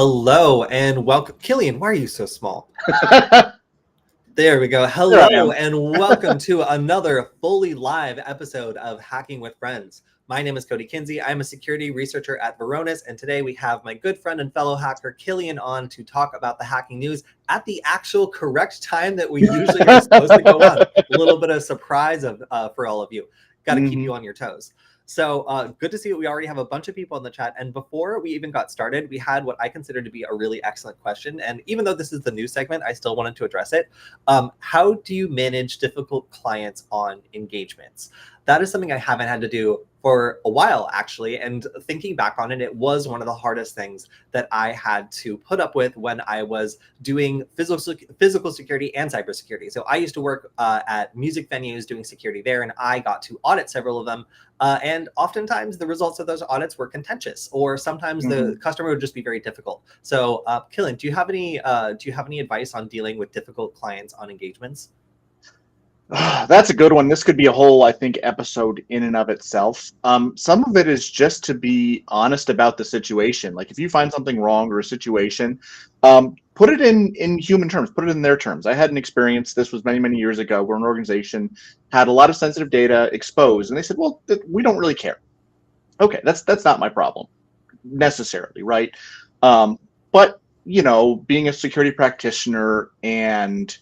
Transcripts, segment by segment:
Hello and welcome. Kilian, why are you so small? There we go. There I Hello am. and welcome to another fully live episode of Hacking with Friends. My name is Kody Kinsey. I'm a security researcher at Varonis, and today we have my good friend and fellow hacker Kilian on to talk about the hacking news at the actual correct time that we usually are supposed to go on. A little bit of surprise for all of you. Got to keep you on your toes. So good to see that we already have a bunch of people in the chat. And before we even got started, we had what I consider to be a really excellent question. And even though this is the news segment, I still wanted to address it. How do you manage difficult clients on engagements? That is something I haven't had to do for a while, actually. And thinking back on it, it was one of the hardest things that I had to put up with when I was doing physical security and cybersecurity. So I used to work at music venues doing security there, and I got to audit several of them. And oftentimes the results of those audits were contentious, or sometimes the customer would just be very difficult. So Kilian, do you have any advice on dealing with difficult clients on engagements? That's a good one. This could be a whole, I think, episode in and of itself. Some of it is just to be honest about the situation. Like if you find something wrong or a situation, put it in human terms, put it in their terms. I had an experience, this was many, many years ago, where an organization had a lot of sensitive data exposed, and they said, well, we don't really care. Okay, that's not my problem necessarily, right? But, you know, being a security practitioner and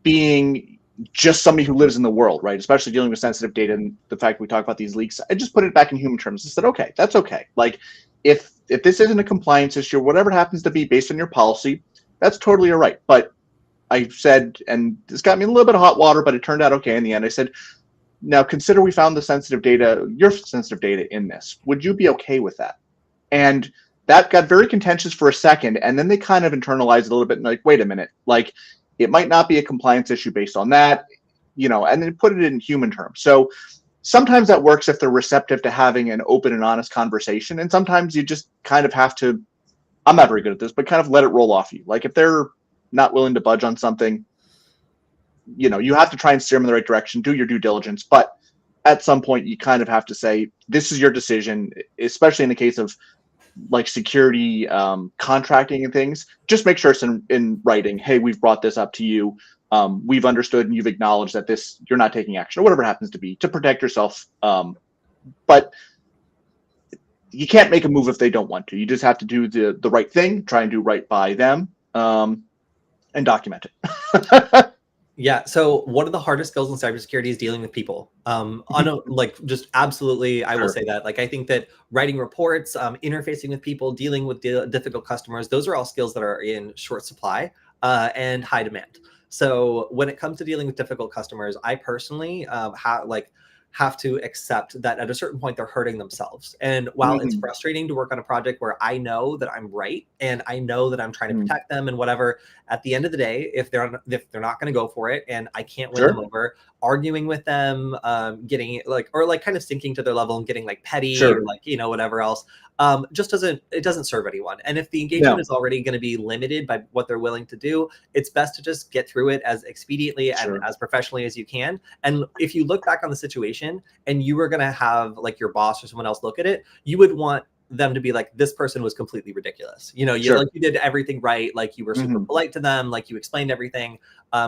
being just somebody who lives in the world, right? Especially dealing with sensitive data and the fact we talk about these leaks, I just put it back in human terms. I said, okay, that's okay. Like if this isn't a compliance issue, whatever it happens to be based on your policy, that's totally all right. But I said, and this got me a little bit of hot water, but it turned out okay in the end. I said, now consider we found the sensitive data, your sensitive data in this. Would you be okay with that? And that got very contentious for a second. And then they kind of internalized it a little bit and like, wait a minute, like, it might not be a compliance issue based on that, you know, and then put it in human terms. So sometimes that works if they're receptive to having an open and honest conversation. And sometimes you just kind of have to, I'm not very good at this, but kind of let it roll off you. Like if they're not willing to budge on something, you know, you have to try and steer them in the right direction, do your due diligence. But at some point you kind of have to say, this is your decision, especially in the case of like security contracting and things. Just make sure it's in writing. Hey, we've brought this up to you. We've understood and you've acknowledged that this, you're not taking action or whatever it happens to be to protect yourself. But you can't make a move if they don't want to. You just have to do the right thing, try and do right by them, and document it. Yeah. So one of the hardest skills in cybersecurity is dealing with people. Just absolutely, I will say that. Like, I think that writing reports, interfacing with people, dealing with difficult customers, those are all skills that are in short supply and high demand. So when it comes to dealing with difficult customers, I personally have to accept that at a certain point they're hurting themselves. And while it's frustrating to work on a project where I know that I'm right and I know that I'm trying to protect them and whatever, at the end of the day, if they're not going to go for it and I can't win them over, arguing with them, getting kind of sinking to their level and getting like petty or like, you know, whatever else, it doesn't serve anyone. And if the engagement is already going to be limited by what they're willing to do, it's best to just get through it as expediently and as professionally as you can. And if you look back on the situation and you were going to have like your boss or someone else look at it, you would want them to be like, this person was completely ridiculous. You know, you did everything right. Like you were super polite to them. Like you explained everything.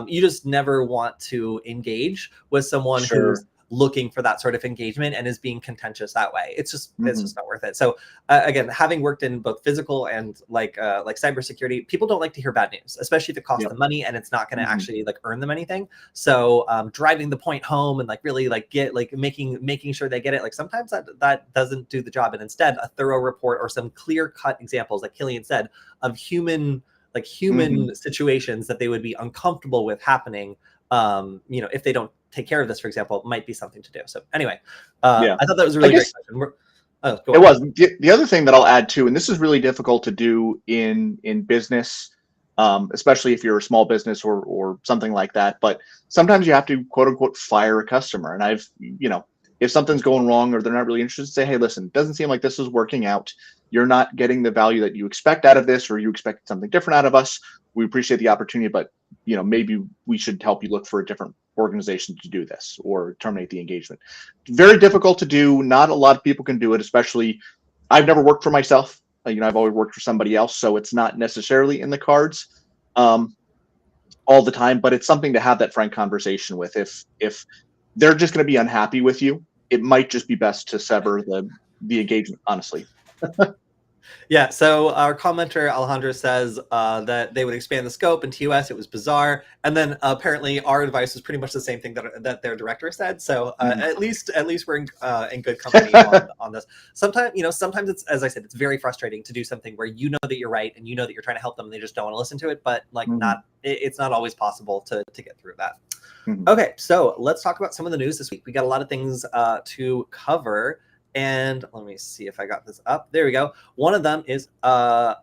You just never want to engage with someone who's looking for that sort of engagement and is being contentious that way. It's just not worth it. So again, having worked in both physical and like cybersecurity, people don't like to hear bad news, especially if it costs them money and it's not going to actually like earn them anything. So driving the point home and like really like get like making sure they get it. Like sometimes that doesn't do the job. And instead a thorough report or some clear cut examples, like Kilian said, of human situations that they would be uncomfortable with happening, you know, if they don't take care of this, for example, might be something to do. So anyway, I thought that was a really great question. It was. The other thing that I'll add too, and this is really difficult to do in business, especially if you're a small business or something like that, but sometimes you have to quote unquote fire a customer. And I've, you know, if something's going wrong or they're not really interested, say, hey, listen, it doesn't seem like this is working out. You're not getting the value that you expect out of this, or you expect something different out of us. We appreciate the opportunity, but you know, maybe we should help you look for a different organization to do this or terminate the engagement. Very difficult to do. Not a lot of people can do it, especially I've never worked for myself. I've always worked for somebody else, so it's not necessarily in the cards all the time, but it's something to have that frank conversation with. If they're just going to be unhappy with you, it might just be best to sever the engagement, honestly. Yeah, so our commenter Alejandro says that they would expand the scope in TOS. It was bizarre, and then apparently our advice was pretty much the same thing that their director said. So at least we're in good company on this. Sometimes it's, as I said, it's very frustrating to do something where you know that you're right and you know that you're trying to help them and they just don't want to listen to it. But like it's not always possible to get through that. Okay, so let's talk about some of the news this week. We got a lot of things to cover. And let me see if I got this up. There we go. One of them is the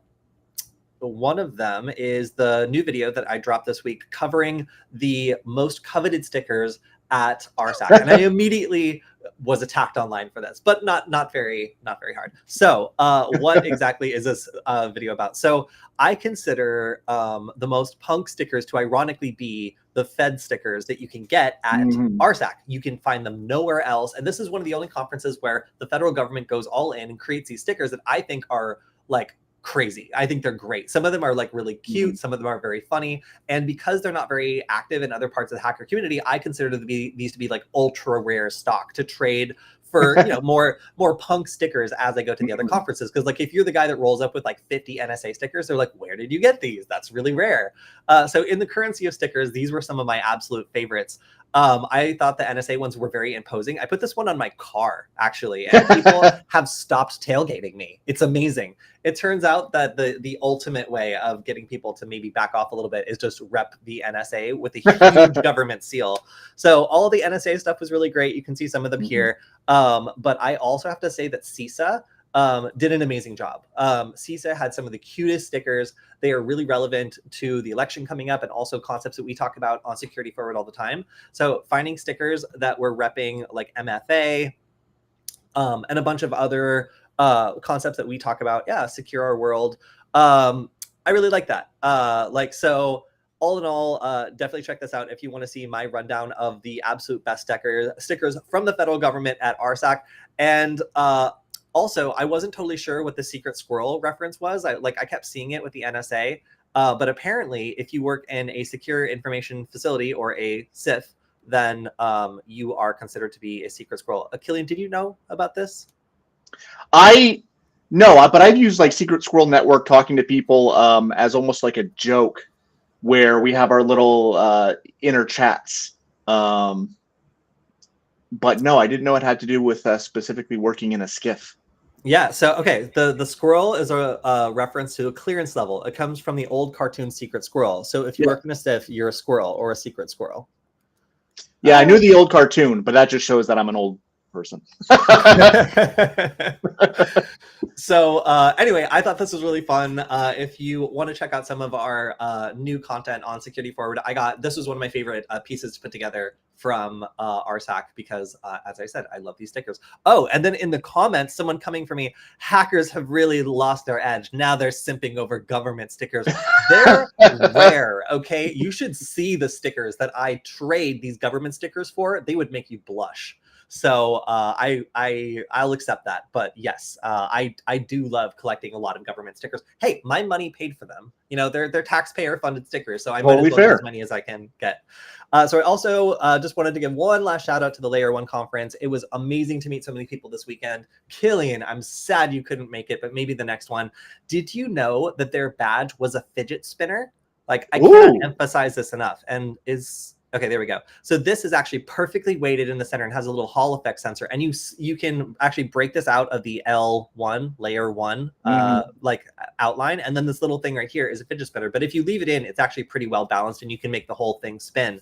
new video that I dropped this week covering the most coveted stickers at RSAC. And I immediately was attacked online for this, but not very hard. So what exactly is this video about? So I consider the most punk stickers to ironically be the Fed stickers that you can get at RSAC. You can find them nowhere else. And this is one of the only conferences where the federal government goes all in and creates these stickers that I think are like crazy. I think they're great. Some of them are like really cute. Some of them are very funny. And because they're not very active in other parts of the hacker community, I consider these to be like ultra rare stock to trade for more punk stickers as I go to the other conferences. Because like if you're the guy that rolls up with like 50 NSA stickers, they're like, where did you get these? That's really rare. So in the currency of stickers, these were some of my absolute favorites. I thought the NSA ones were very imposing. I put this one on my car, actually, and people have stopped tailgating me. It's amazing. It turns out that the ultimate way of getting people to maybe back off a little bit is just rep the NSA with a huge government seal. So all the NSA stuff was really great. You can see some of them here. But I also have to say that CISA did an amazing job. CISA had some of the cutest stickers. They are really relevant to the election coming up and also concepts that we talk about on Security Forward all the time. So finding stickers that were repping like MFA and a bunch of other concepts that we talk about. Yeah, secure our world. I really like that. So all in all, definitely check this out if you want to see my rundown of the absolute best stickers from the federal government at RSAC. And also, I wasn't totally sure what the secret squirrel reference was. I kept seeing it with the NSA, but apparently, if you work in a secure information facility or a SIF, then you are considered to be a secret squirrel. Kilian, did you know about this? No, but I've used like Secret Squirrel Network talking to people as almost like a joke, where we have our little inner chats. But no, I didn't know it had to do with specifically working in a skiff. Yeah, so okay, the squirrel is a reference to a clearance level. It comes from the old cartoon Secret Squirrel. So if you work in a stiff, you're a squirrel or a secret squirrel. Yeah, I knew the old cartoon, but that just shows that I'm an old person. So anyway, I thought this was really fun. If you want to check out some of our new content on Security Forward, this was one of my favorite pieces to put together from RSAC because, as I said, I love these stickers. Oh, and then in the comments, someone coming for me, hackers have really lost their edge. Now they're simping over government stickers. They're rare, okay? You should see the stickers that I trade these government stickers for. They would make you blush. So I'll accept that. But yes, I do love collecting a lot of government stickers. Hey, my money paid for them. You know, they're taxpayer funded stickers, so I might as well get as many as I can get. So I also just wanted to give one last shout out to the Layer 1 conference. It was amazing to meet so many people this weekend. Kilian, I'm sad you couldn't make it, but maybe the next one. Did you know that their badge was a fidget spinner? Like, I cannot emphasize this enough. And okay, there we go. So this is actually perfectly weighted in the center and has a little Hall effect sensor. And you can actually break this out of the L1, layer 1, like outline. And then this little thing right here is a fidget spinner. But if you leave it in, it's actually pretty well balanced and you can make the whole thing spin.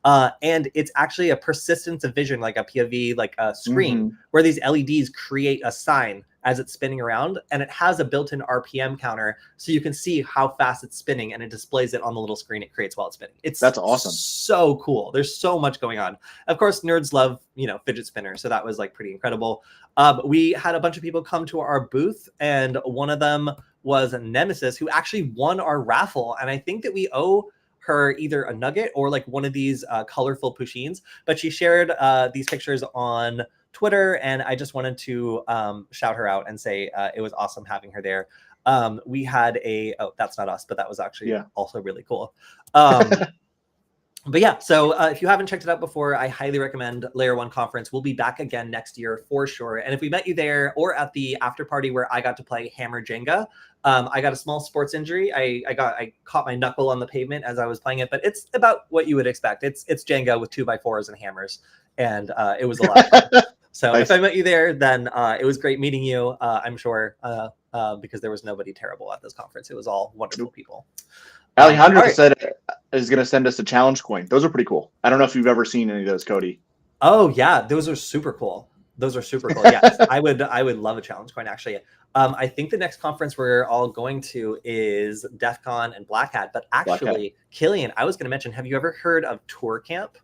And it's actually a persistence of vision, like a POV, like a screen, where these LEDs create a sign as it's spinning around, and it has a built-in RPM counter, so you can see how fast it's spinning, and it displays it on the little screen it creates while it's spinning. That's awesome. So cool. There's so much going on. Of course, nerds love, fidget spinners, so that was like pretty incredible. We had a bunch of people come to our booth, and one of them was Nemesis, who actually won our raffle, and I think that we owe her either a nugget or like one of these colorful pushins, but she shared these pictures on Twitter, and I just wanted to shout her out and say it was awesome having her there. We had oh, that's not us, but that was actually also really cool. But yeah, so if you haven't checked it out before, I highly recommend Layer 1 Conference. We'll be back again next year for sure. And if we met you there or at the after party where I got to play Hammer Jenga, I got a small sports injury. I caught my knuckle on the pavement as I was playing it, but it's about what you would expect. It's Jenga with 2x4s and hammers, and it was a lot of fun. So Nice. if I met you there, then it was great meeting you, I'm sure, because there was nobody terrible at this conference. It was all wonderful people. Alejandro said is going to send us a challenge coin. Those are pretty cool. I don't know if you've ever seen any of those, Kody. Oh yeah, those are super cool. Those are super cool. Yes, I would love a challenge coin actually. I think the next conference we're all going to is DEF CON and Black Hat. But actually, Kilian, I was going to mention, have you ever heard of Tour Camp?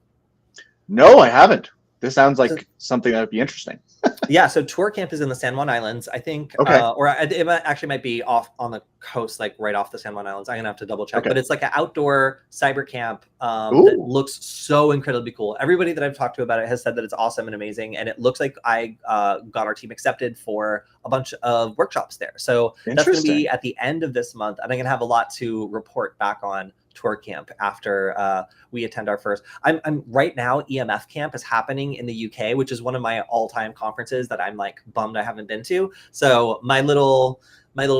No, I haven't. This sounds like something that would be interesting. Yeah, so Tour Camp is in the San Juan Islands, I think. Okay. Or it actually might be off on the coast, like right off the San Juan Islands. I'm going to have to double check. Okay. But it's like an outdoor cyber camp that looks so incredibly cool. Everybody that I've talked to about it has said that it's awesome and amazing. And it looks like I got our team accepted for a bunch of workshops there. So that's going to be at the end of this month. And I'm going to have a lot to report back on Tour Camp after we attend our first. I'm right now, EMF Camp is happening in the UK, which is one of my all-time conferences that I'm like bummed I haven't been to. So my little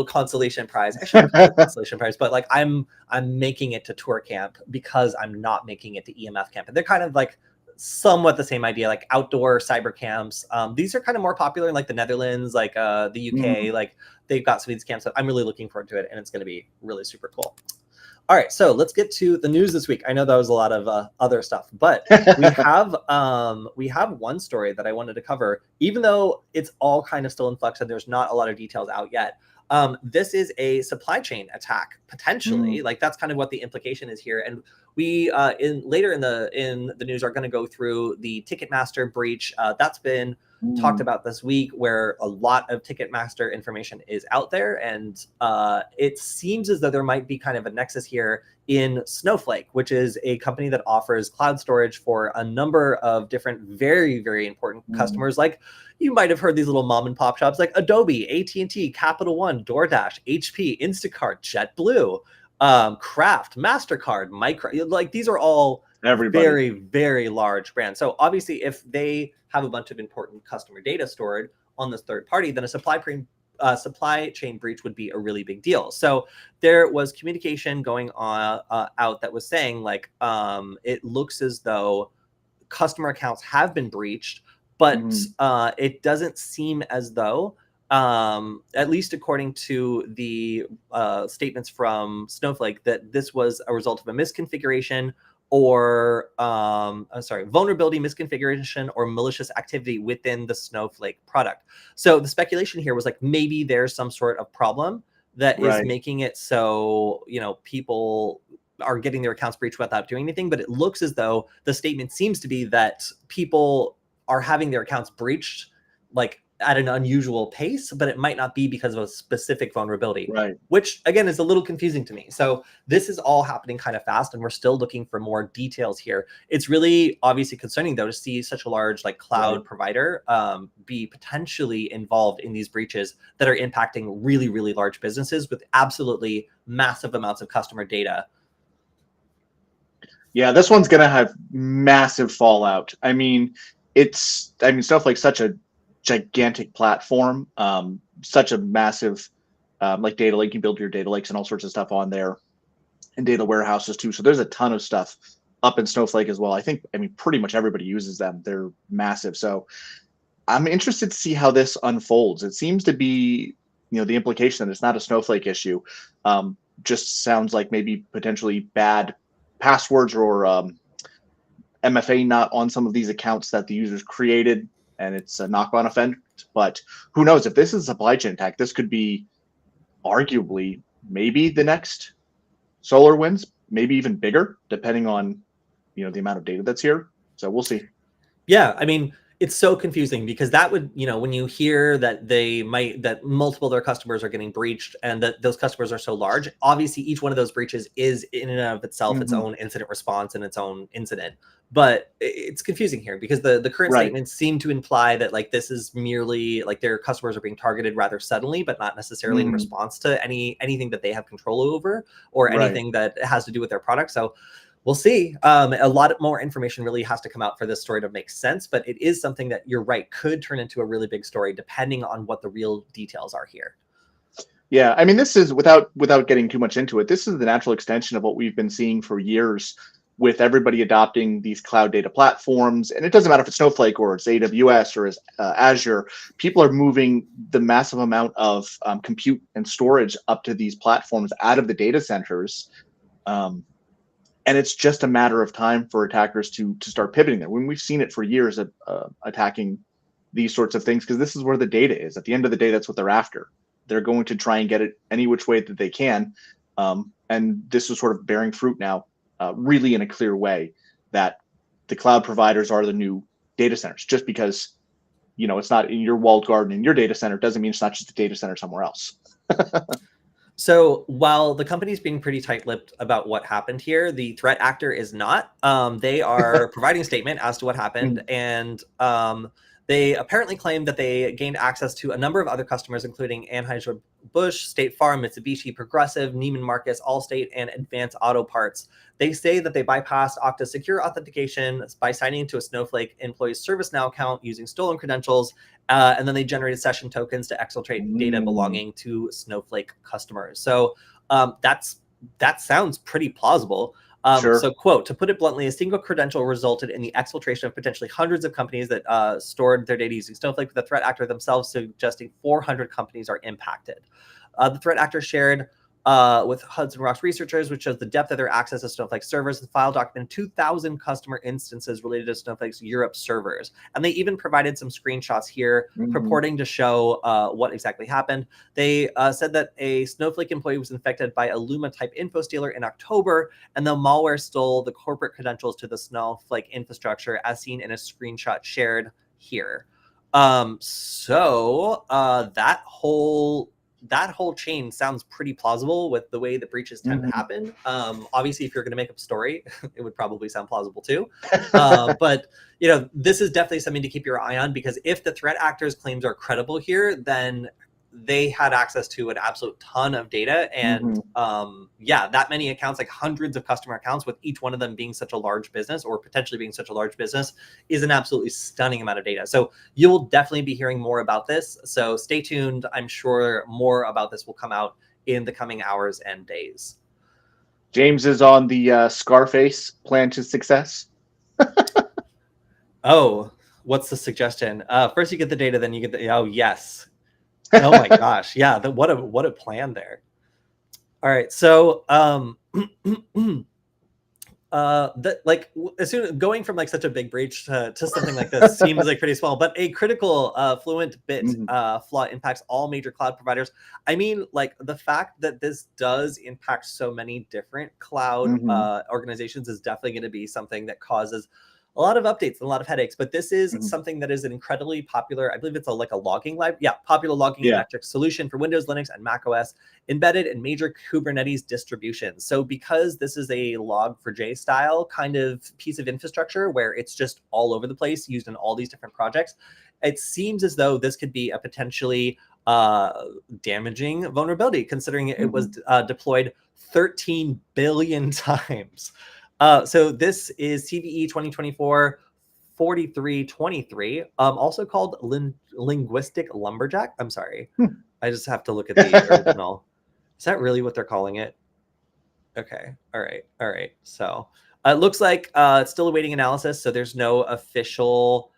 consolation prize, I shouldn't have consolation prize, but like I'm making it to Tour Camp because I'm not making it to EMF Camp. And they're kind of like somewhat the same idea, like outdoor cyber camps. These are kind of more popular in like the Netherlands, like the UK, like they've got some of these camps. So I'm really looking forward to it, and it's going to be really super cool. All right, so let's get to the news this week. I know that was a lot of other stuff, but we have one story that I wanted to cover, even though it's all kind of still in flux and there's not a lot of details out yet. This is a supply chain attack potentially. Like that's kind of what the implication is here. And we later in the news are going to go through the Ticketmaster breach that's been talked about this week, where a lot of Ticketmaster information is out there, and it seems as though there might be kind of a nexus here in Snowflake, which is a company that offers cloud storage for a number of different very, very important customers. Like you might have heard these little mom and pop shops like Adobe, AT&T, Capital One, DoorDash, HP, Instacart, JetBlue, Kraft, MasterCard, Micro. Like these are all very, very large brands. So obviously, if they have a bunch of important customer data stored on this third party, then a supply chain breach would be a really big deal. So there was communication going on out that was saying like it looks as though customer accounts have been breached, but it doesn't seem as though, at least according to the statements from Snowflake, that this was a result of a misconfiguration or vulnerability, misconfiguration, or malicious activity within the Snowflake product. So the speculation here was like maybe there's some sort of problem that is making it so, you know, people are getting their accounts breached without doing anything. But it looks as though the statement seems to be that people are having their accounts breached like at an unusual pace, but it might not be because of a specific vulnerability, which again is a little confusing to me. So this is all happening kind of fast, and we're still looking for more details here. It's really obviously concerning though to see such a large like cloud provider be potentially involved in these breaches that are impacting really, really large businesses with absolutely massive amounts of customer data. Yeah, this one's going to have massive fallout. I mean, Snowflake's such a gigantic platform, such a massive like data lake. You build your data lakes and all sorts of stuff on there, and data warehouses too. So there's a ton of stuff up in Snowflake as well. I mean, pretty much everybody uses them. They're massive. So I'm interested to see how this unfolds. It seems to be, you know, the implication that it's not a Snowflake issue. Just sounds like maybe potentially bad passwords or MFA not on some of these accounts that the users created, and it's a knock-on effect. But who knows? If this is a supply chain attack, this could be arguably maybe the next SolarWinds, maybe even bigger, depending on, you know, the amount of data that's here. So we'll see. Yeah, I mean, It's so confusing because that would, when you hear that multiple of their customers are getting breached and that those customers are so large, obviously each one of those breaches is in and of itself its own incident response and its own incident. But it's confusing here because the current statements seem to imply that like this is merely like their customers are being targeted rather suddenly, but not necessarily in response to anything that they have control over or anything that has to do with their product. So we'll see. A lot more information really has to come out for this story to make sense, but it is something that you're right could turn into a really big story depending on what the real details are here. Yeah, I mean, this is without getting too much into it. This is the natural extension of what we've been seeing for years with everybody adopting these cloud data platforms. And it doesn't matter if it's Snowflake or it's AWS or it's Azure. People are moving the massive amount of compute and storage up to these platforms out of the data centers. And it's just a matter of time for attackers to start pivoting there. When we've seen it for years of attacking these sorts of things, because this is where the data is. At the end of the day, that's what they're after. They're going to try and get it any which way that they can. And this is sort of bearing fruit now, really in a clear way, that the cloud providers are the new data centers. Just because, it's not in your walled garden in your data center doesn't mean it's not just a data center somewhere else. So while the company's being pretty tight-lipped about what happened here, the threat actor is not. They are providing a statement as to what happened, and they apparently claim that they gained access to a number of other customers, including Anheuser-Busch, State Farm, Mitsubishi, Progressive, Neiman Marcus, Allstate, and Advance Auto Parts. They say that they bypassed Okta's secure authentication by signing into a Snowflake employee's ServiceNow account using stolen credentials, and then they generated session tokens to exfiltrate data belonging to Snowflake customers. So that sounds pretty plausible. Sure. So, quote, to put it bluntly, a single credential resulted in the exfiltration of potentially hundreds of companies that stored their data using Snowflake, with the threat actor themselves suggesting 400 companies are impacted. The threat actor shared with Hudson Rock's researchers, which shows the depth of their access to Snowflake servers. The file documented 2,000 customer instances related to Snowflake's Europe servers. And they even provided some screenshots here purporting to show what exactly happened. They said that a Snowflake employee was infected by a Luma-type info stealer in October, and the malware stole the corporate credentials to the Snowflake infrastructure, as seen in a screenshot shared here. So that whole chain sounds pretty plausible with the way that breaches tend to happen. Obviously, if you're going to make up a story, it would probably sound plausible too. But this is definitely something to keep your eye on, because if the threat actors' claims are credible here, then they had access to an absolute ton of data. And that many accounts, like hundreds of customer accounts, with each one of them being such a large business or potentially being such a large business, is an absolutely stunning amount of data. So you'll definitely be hearing more about this. So stay tuned. I'm sure more about this will come out in the coming hours and days. James is on the Scarface plan to success. Oh, what's the suggestion? First you get the data, then you get the, oh yes. Oh my gosh. Yeah. What a plan there. All right. So, as soon going from like such a big breach to something like this seems like pretty small, but a critical fluent bit flaw impacts all major cloud providers. I mean, like the fact that this does impact so many different cloud organizations is definitely going to be something that causes a lot of updates and a lot of headaches, but this is something that is an incredibly popular, I believe it's a logging popular logging and metrics solution for Windows, Linux, and Mac OS, embedded in major Kubernetes distributions. So because this is a Log4j style kind of piece of infrastructure where it's just all over the place, used in all these different projects, it seems as though this could be a potentially damaging vulnerability, considering it was deployed 13 billion times. So this is CVE 2024-4323, also called Linguistic Lumberjack. I'm sorry. I just have to look at the original. Is that really what they're calling it? Okay. All right. So it looks like it's still awaiting analysis. So there's no official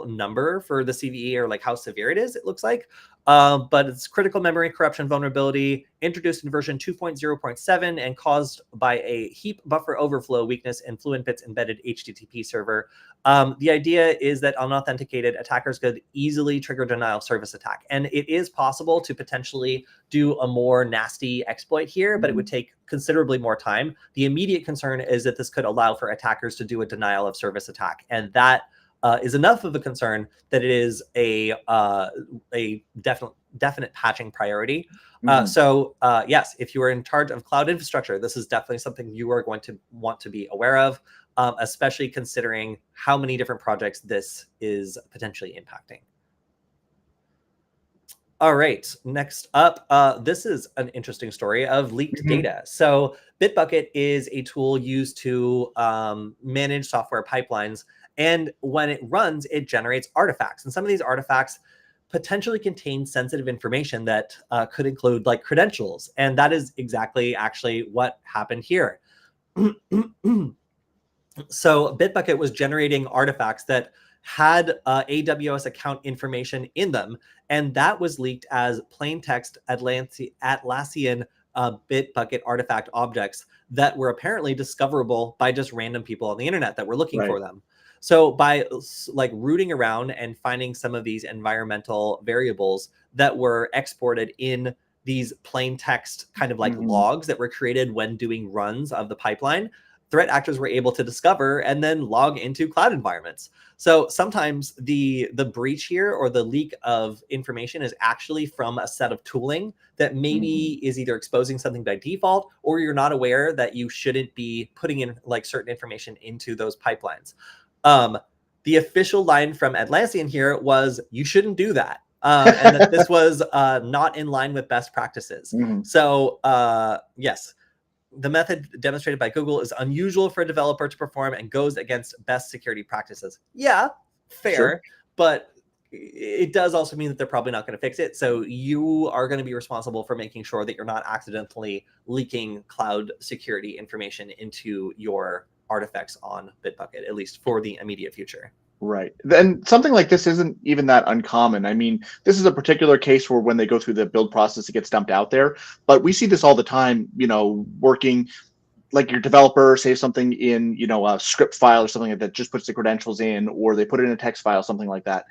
number for the CVE or like how severe it is, it looks like. But it's critical memory corruption vulnerability introduced in version 2.0.7 and caused by a heap buffer overflow weakness in FluentBit's embedded HTTP server. The idea is that unauthenticated attackers could easily trigger denial of service attack. And it is possible to potentially do a more nasty exploit here, but it would take considerably more time. The immediate concern is that this could allow for attackers to do a denial of service attack. And that is enough of a concern that it is a definite patching priority. So yes, if you are in charge of cloud infrastructure, this is definitely something you are going to want to be aware of, especially considering how many different projects this is potentially impacting. All right, next up, this is an interesting story of leaked data. So Bitbucket is a tool used to manage software pipelines. And when it runs, it generates artifacts. And some of these artifacts potentially contain sensitive information that could include like credentials. And that is exactly actually what happened here. So Bitbucket was generating artifacts that had AWS account information in them. And that was leaked as plain text Atlassian Bitbucket artifact objects that were apparently discoverable by just random people on the internet that were looking for them. So by like rooting around and finding some of these environmental variables that were exported in these plain text kind of like logs that were created when doing runs of the pipeline, threat actors were able to discover and then log into cloud environments. So sometimes the breach here or the leak of information is actually from a set of tooling that maybe is either exposing something by default, or you're not aware that you shouldn't be putting in like certain information into those pipelines. The official line from Atlassian here was, you shouldn't do that. And that this was not in line with best practices. So yes, the method demonstrated by Google is unusual for a developer to perform and goes against best security practices. Yeah, fair, but it does also mean that they're probably not going to fix it. So you are going to be responsible for making sure that you're not accidentally leaking cloud security information into your artifacts on Bitbucket, at least for the immediate future. Right. Then something like this isn't even that uncommon. I mean, this is a particular case where when they go through the build process, it gets dumped out there. But we see this all the time, you know, working like your developer saves something in, you know, a script file or something like that, just puts the credentials in, or they put it in a text file, something like that.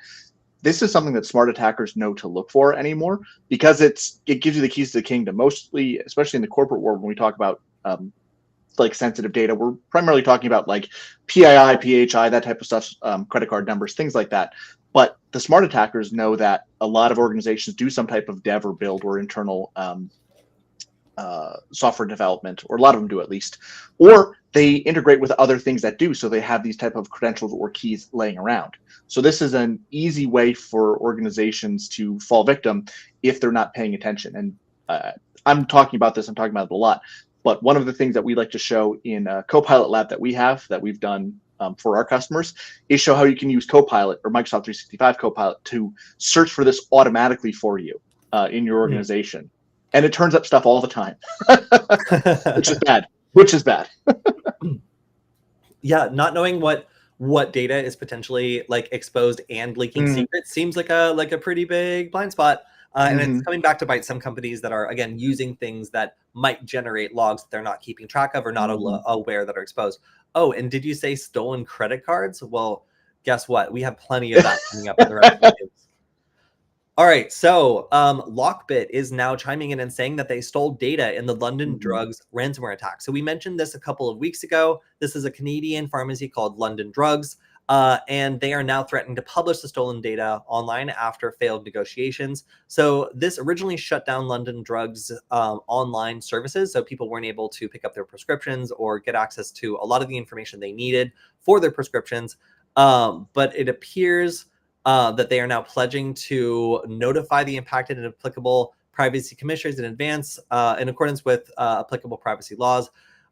This is something that smart attackers know to look for anymore, because it gives you the keys to the kingdom. Mostly, especially in the corporate world, when we talk about like sensitive data, we're primarily talking about like PII, PHI, that type of stuff, credit card numbers, things like that. But the smart attackers know that a lot of organizations do some type of dev or build or internal software development, or a lot of them do at least, or they integrate with other things that do. So they have these type of credentials or keys laying around. So this is an easy way for organizations to fall victim if they're not paying attention. And I'm talking about it a lot. But one of the things that we like to show in a Copilot lab that we've done for our customers is show how you can use Copilot or Microsoft 365 Copilot to search for this automatically for you in your organization. And it turns up stuff all the time, which is bad. Yeah, not knowing what data is potentially like exposed and leaking secrets seems like a pretty big blind spot. And it's coming back to bite some companies that are, again, using things that might generate logs that they're not keeping track of or not aware that are exposed. Oh, and did you say stolen credit cards? Well, guess what? We have plenty of that coming up in the rest of the news. All right, so Lockbit is now chiming in and saying that they stole data in the London Drugs ransomware attack. So we mentioned this a couple of weeks ago. This is a Canadian pharmacy called London Drugs. And they are now threatening to publish the stolen data online after failed negotiations. So this originally shut down London Drugs online services, so people weren't able to pick up their prescriptions or get access to a lot of the information they needed for their prescriptions. But it appears that they are now pledging to notify the impacted and applicable privacy commissioners in advance in accordance with applicable privacy laws.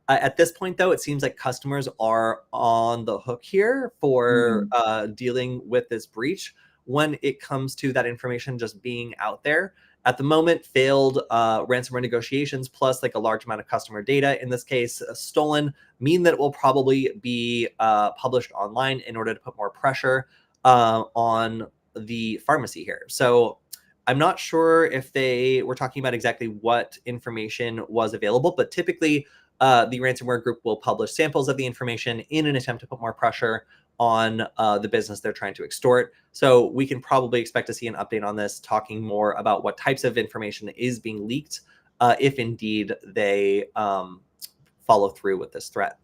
At this point, though, it seems like customers are on the hook here for dealing with this breach when it comes to that information just being out there. At the moment, failed ransomware negotiations plus like a large amount of customer data, in this case, stolen, mean that it will probably be published online in order to put more pressure on the pharmacy here. So I'm not sure if they were talking about exactly what information was available, but typically the ransomware group will publish samples of the information in an attempt to put more pressure on the business they're trying to extort. So we can probably expect to see an update on this, talking more about what types of information is being leaked, if indeed they follow through with this threat.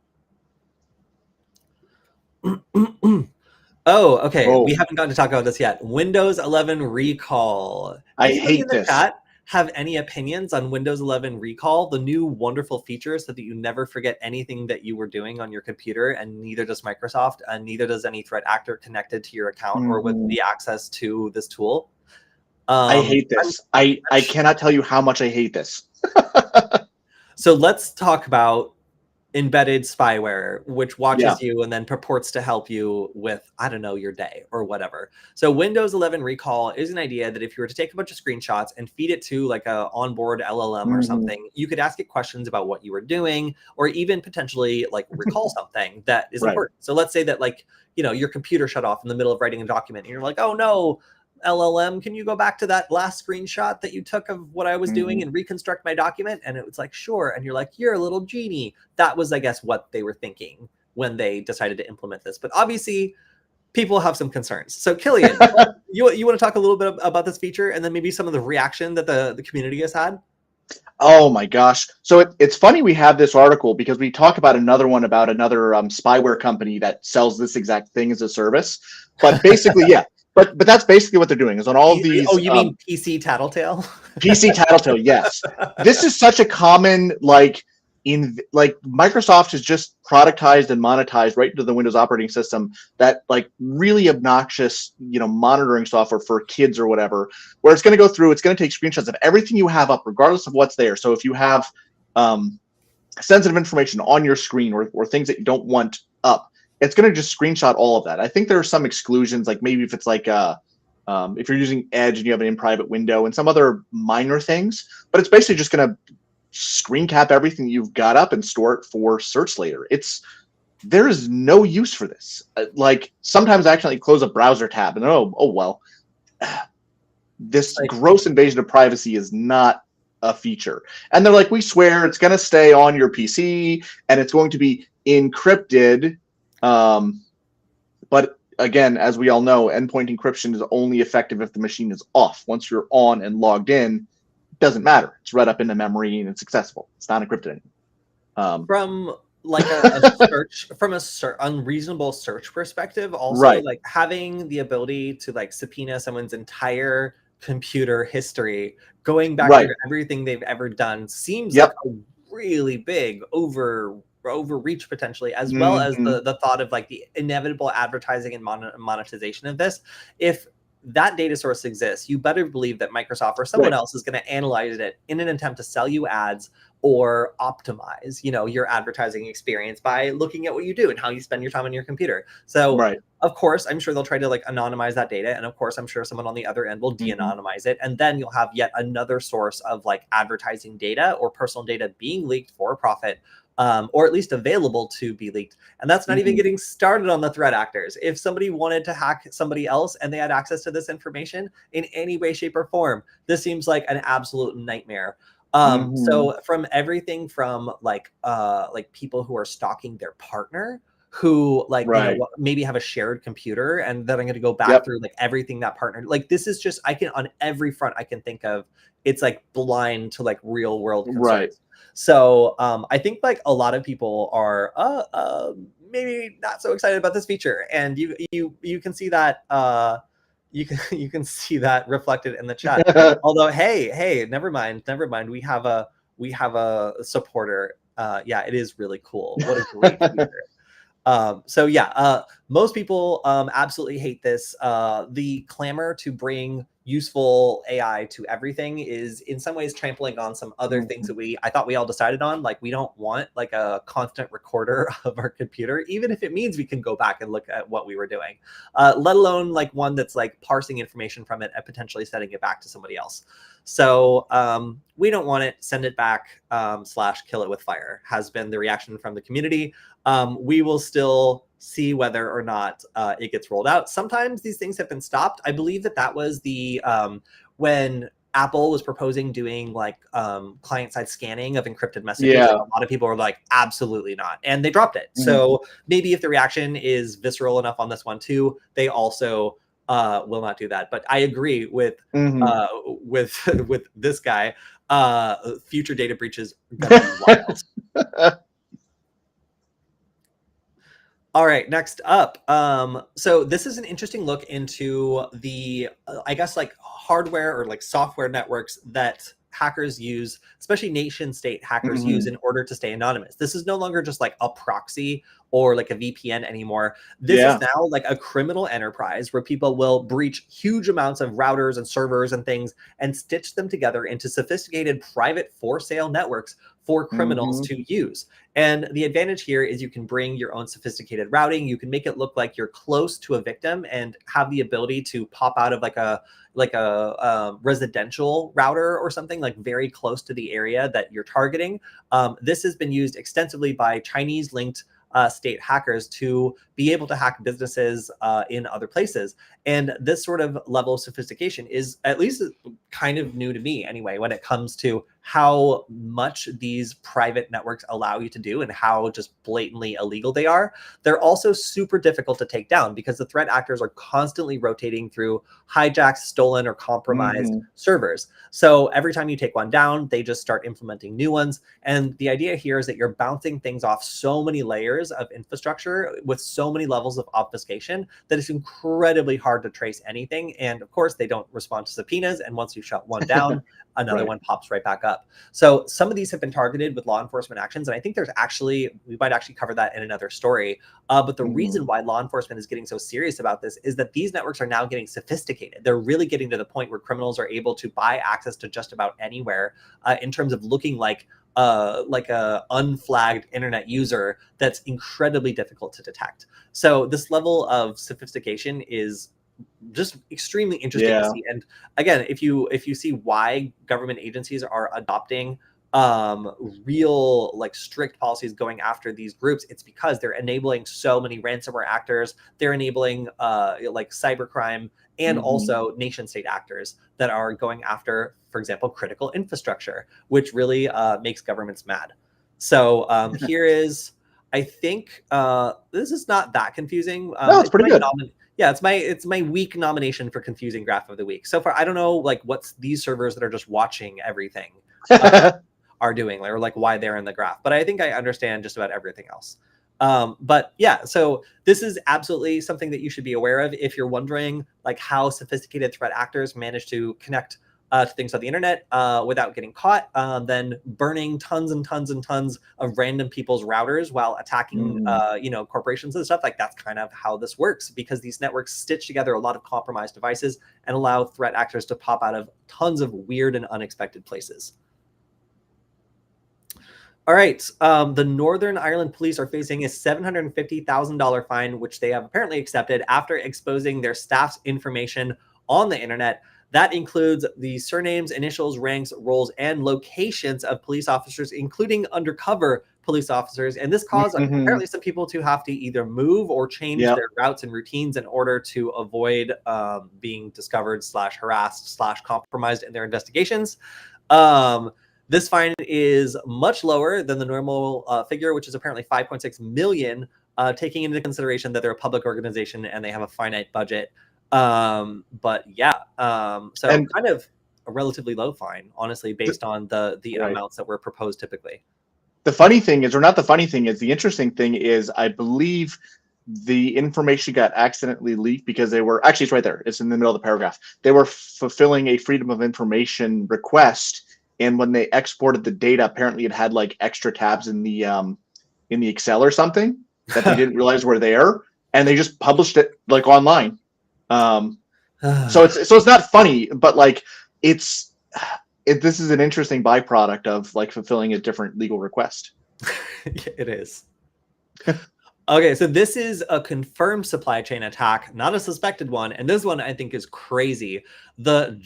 Oh, okay. Oh, We haven't gotten to talk about this yet. Windows 11 recall. I Anybody in hate the this. chat have any opinions on Windows 11 recall, the new wonderful feature so that you never forget anything that you were doing on your computer, and neither does Microsoft, and neither does any threat actor connected to your account or with the access to this tool? I hate this. I cannot tell you how much I hate this. So let's talk about embedded spyware, which watches you and then purports to help you with, I don't know, your day or whatever. So Windows 11 recall is an idea that if you were to take a bunch of screenshots and feed it to like a onboard LLM or something, you could ask it questions about what you were doing, or even potentially like recall something that is important. So let's say that, like, you know, your computer shut off in the middle of writing a document and you're like, oh no, LLM, can you go back to that last screenshot that you took of what I was doing and reconstruct my document? And it was like, sure. And you're like, you're a little genie. That was, I guess, what they were thinking when they decided to implement this. But obviously, people have some concerns. So Kilian, you want to talk a little bit about this feature and then maybe some of the reaction that the community has had? Oh my gosh. So it's funny we have this article because we talk about another one about another spyware company that sells this exact thing as a service. But basically, yeah. But that's basically what they're doing is on all of these. Oh, you mean PC Tattletale? PC Tattletale, yes. This is such a common, like Microsoft has just productized and monetized right into the Windows operating system that like really obnoxious, you know, monitoring software for kids or whatever, where it's going to go through, it's going to take screenshots of everything you have up, regardless of what's there. So if you have sensitive information on your screen or things that you don't want up, it's going to just screenshot all of that. I think there are some exclusions, like maybe if it's like if you're using Edge and you have an in-private window and some other minor things, but it's basically just going to screen cap everything you've got up and store it for search later. There is no use for this. Like sometimes I accidentally close a browser tab and oh well, this gross invasion of privacy is not a feature. And they're like, we swear it's going to stay on your PC and it's going to be encrypted. But again, as we all know, endpoint encryption is only effective if the machine is off. Once you're on and logged in, it doesn't matter. It's read up into memory and it's accessible. It's not encrypted anymore. From like a search, from a unreasonable search perspective, also like having the ability to like subpoena someone's entire computer history, going back to everything they've ever done, seems like a really big overreach potentially, as well as the thought of like the inevitable advertising and monetization of this. If that data source exists, you better believe that Microsoft or someone else is going to analyze it in an attempt to sell you ads or optimize, you know, your advertising experience by looking at what you do and how you spend your time on your computer. So of course, I'm sure they'll try to like anonymize that data. And of course, I'm sure someone on the other end will de-anonymize it. And then you'll have yet another source of like advertising data or personal data being leaked for profit, or at least available to be leaked. And that's not even getting started on the threat actors. If somebody wanted to hack somebody else and they had access to this information in any way, shape, or form, this seems like an absolute nightmare. So from everything from like people who are stalking their partner, who like you know maybe have a shared computer and then I'm going to go back through like everything that partner, like this is just, I can, on every front I can think of, it's like blind to like real world concerns. So I think like a lot of people are maybe not so excited about this feature, and you can see that you can see that reflected in the chat. Although hey, never mind, we have a supporter. Yeah, it is really cool. What a great feature. So yeah, most people absolutely hate this. The clamor to bring useful AI to everything is in some ways trampling on some other things that I thought we all decided on. Like we don't want like a constant recorder of our computer, even if it means we can go back and look at what we were doing, let alone like one that's like parsing information from it and potentially sending it back to somebody else. So we don't want it, send it back, / kill it with fire has been the reaction from the community. We will still see whether or not it gets rolled out. Sometimes these things have been stopped. I believe that was the when Apple was proposing doing like client-side scanning of encrypted messages, and a lot of people were like, absolutely not, and they dropped it. So maybe if the reaction is visceral enough on this one too, they also will not do that. But I agree with with this guy. Future data breaches are gonna be wild. All right, next up. So this is an interesting look into the, I guess, like hardware or like software networks that hackers use, especially nation state hackers use in order to stay anonymous. This is no longer just like a proxy or like a VPN anymore. This is now like a criminal enterprise where people will breach huge amounts of routers and servers and things and stitch them together into sophisticated private for sale networks for criminals to use. And the advantage here is you can bring your own sophisticated routing. You can make it look like you're close to a victim and have the ability to pop out of like a residential router or something, like very close to the area that you're targeting. This has been used extensively by Chinese linked state hackers to be able to hack businesses in other places. And this sort of level of sophistication is at least kind of new to me anyway, when it comes to how much these private networks allow you to do and how just blatantly illegal they are. They're also super difficult to take down because the threat actors are constantly rotating through hijacked, stolen, or compromised servers. So every time you take one down, they just start implementing new ones. And the idea here is that you're bouncing things off so many layers of infrastructure with so many levels of obfuscation that it's incredibly hard to trace anything. And of course, they don't respond to subpoenas. And once you shut one down, another one pops right back up. So some of these have been targeted with law enforcement actions. And I think we might actually cover that in another story. But the reason why law enforcement is getting so serious about this is that these networks are now getting sophisticated. They're really getting to the point where criminals are able to buy access to just about anywhere in terms of looking like a unflagged internet user that's incredibly difficult to detect. So this level of sophistication is just extremely interesting to see. And again, if you see why government agencies are adopting real like strict policies going after these groups, it's because they're enabling so many ransomware actors. They're enabling like cybercrime and also nation state actors that are going after, for example, critical infrastructure, which really makes governments mad. So here is, I think this is not that confusing. No, it's pretty good. Yeah, it's my weak nomination for confusing graph of the week. So far, I don't know like what's these servers that are just watching everything are doing, or like why they're in the graph. But I think I understand just about everything else. But yeah, so this is absolutely something that you should be aware of if you're wondering like how sophisticated threat actors manage to connect to things on the internet without getting caught, then burning tons and tons and tons of random people's routers while attacking corporations and stuff. Like that's kind of how this works, because these networks stitch together a lot of compromised devices and allow threat actors to pop out of tons of weird and unexpected places. All right, the Northern Ireland police are facing a $750,000 fine, which they have apparently accepted after exposing their staff's information on the internet. That includes the surnames, initials, ranks, roles, and locations of police officers, including undercover police officers. And this caused apparently some people to have to either move or change their routes and routines in order to avoid being discovered / harassed / compromised in their investigations. This fine is much lower than the normal figure, which is apparently 5.6 million, taking into consideration that they're a public organization and they have a finite budget. But yeah, so kind of a relatively low fine, honestly, based on the amounts that were proposed typically. The funny thing is, or not the funny thing is, the interesting thing is, I believe the information got accidentally leaked because they were, actually it's right there, it's in the middle of the paragraph. They were fulfilling a Freedom of Information request, and when they exported the data, apparently it had like extra tabs in the Excel or something that they didn't realize were there, and they just published it like online. So it's not funny, but like this is an interesting byproduct of like fulfilling a different legal request. It is. Okay, so this is a confirmed supply chain attack, not a suspected one, and this one I think is crazy. The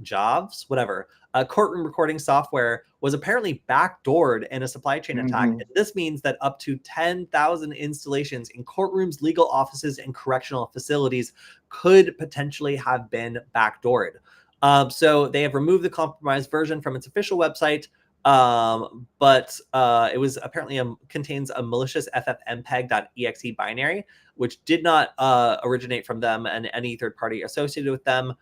Jobs, whatever, courtroom recording software was apparently backdoored in a supply chain attack. And this means that up to 10,000 installations in courtrooms, legal offices, and correctional facilities could potentially have been backdoored. So they have removed the compromised version from its official website, but it was apparently contains a malicious ffmpeg.exe binary, which did not originate from them and any third party associated with them.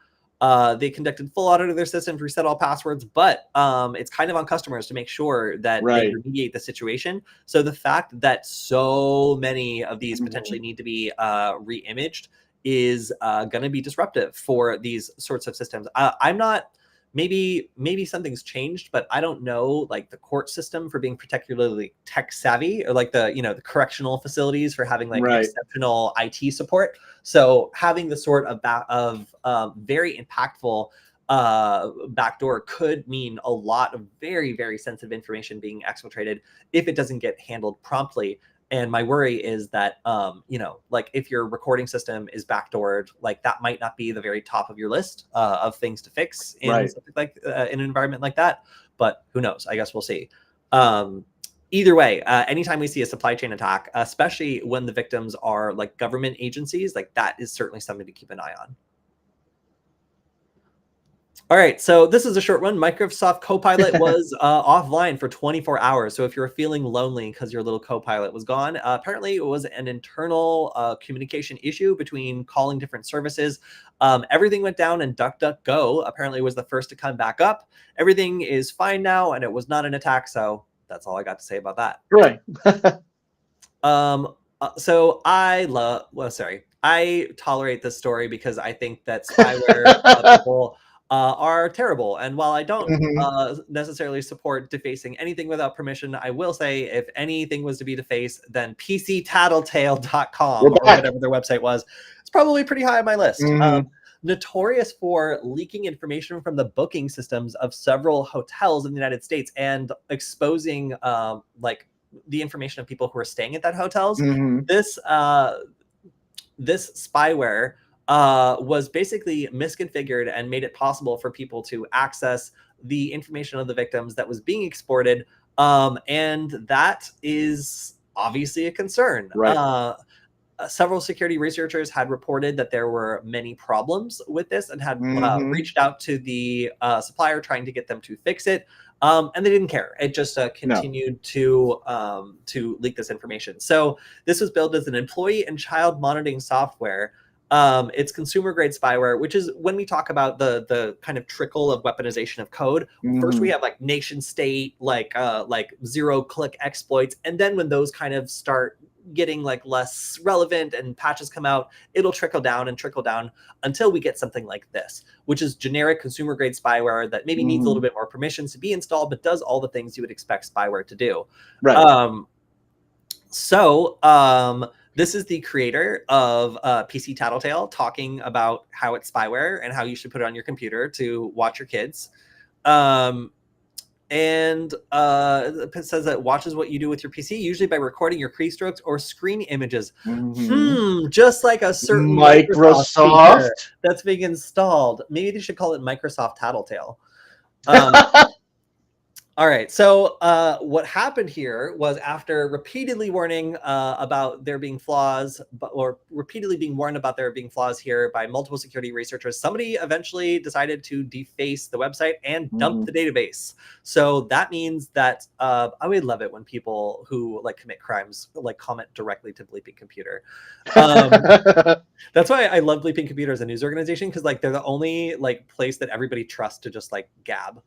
They conducted full audit of their system to reset all passwords, but it's kind of on customers to make sure that they remediate the situation. So the fact that so many of these potentially need to be re-imaged is going to be disruptive for these sorts of systems. I'm not, maybe something's changed, but I don't know like the court system for being particularly tech savvy, or like the, the correctional facilities for having like exceptional IT support. So having the sort of very impactful backdoor could mean a lot of very, very sensitive information being exfiltrated if it doesn't get handled promptly. And my worry is that, like if your recording system is backdoored, like that might not be the very top of your list of things to fix in something like in an environment like that. But who knows? I guess we'll see. Either way, anytime we see a supply chain attack, especially when the victims are like government agencies, like that is certainly something to keep an eye on. All right, so this is a short one. Microsoft Copilot was offline for 24 hours. So if you're feeling lonely because your little Copilot was gone, apparently it was an internal communication issue between calling different services. Everything went down, and DuckDuckGo apparently was the first to come back up. Everything is fine now, and it was not an attack. So that's all I got to say about that. Right. So I tolerate this story because I think that spyware people are terrible. And while I don't necessarily support defacing anything without permission, I will say if anything was to be defaced, then PCTattletale.com or whatever their website was, it's probably pretty high on my list. Notorious for leaking information from the booking systems of several hotels in the United States and exposing like the information of people who are staying at that hotels. This spyware was basically misconfigured and made it possible for people to access the information of the victims that was being exported. And that is obviously a concern. Several security researchers had reported that there were many problems with this and had reached out to the supplier trying to get them to fix it. And they didn't care. It just continued to leak this information. So this was built as an employee and child monitoring software. It's consumer grade spyware, which is when we talk about the kind of trickle of weaponization of code. First, we have like nation state, like 0-click exploits. And then when those kind of start getting like less relevant and patches come out, it'll trickle down until we get something like this, which is generic consumer grade spyware that maybe needs a little bit more permissions to be installed, but does all the things you would expect spyware to do. This is the creator of PC Tattletale talking about how it's spyware and how you should put it on your computer to watch your kids. And it says that watches what you do with your PC, usually by recording your keystrokes or screen images. Just like a certain Microsoft feature that's being installed. Maybe they should call it Microsoft Tattletale. All right. So what happened here was, after repeatedly warning about there being flaws, or repeatedly being warned about there being flaws here by multiple security researchers, somebody eventually decided to deface the website and dump the database. So that means that I would love it when people who like commit crimes like comment directly to Bleeping Computer. That's why I love Bleeping Computer as a news organization, because like they're the only like place that everybody trusts to just like gab.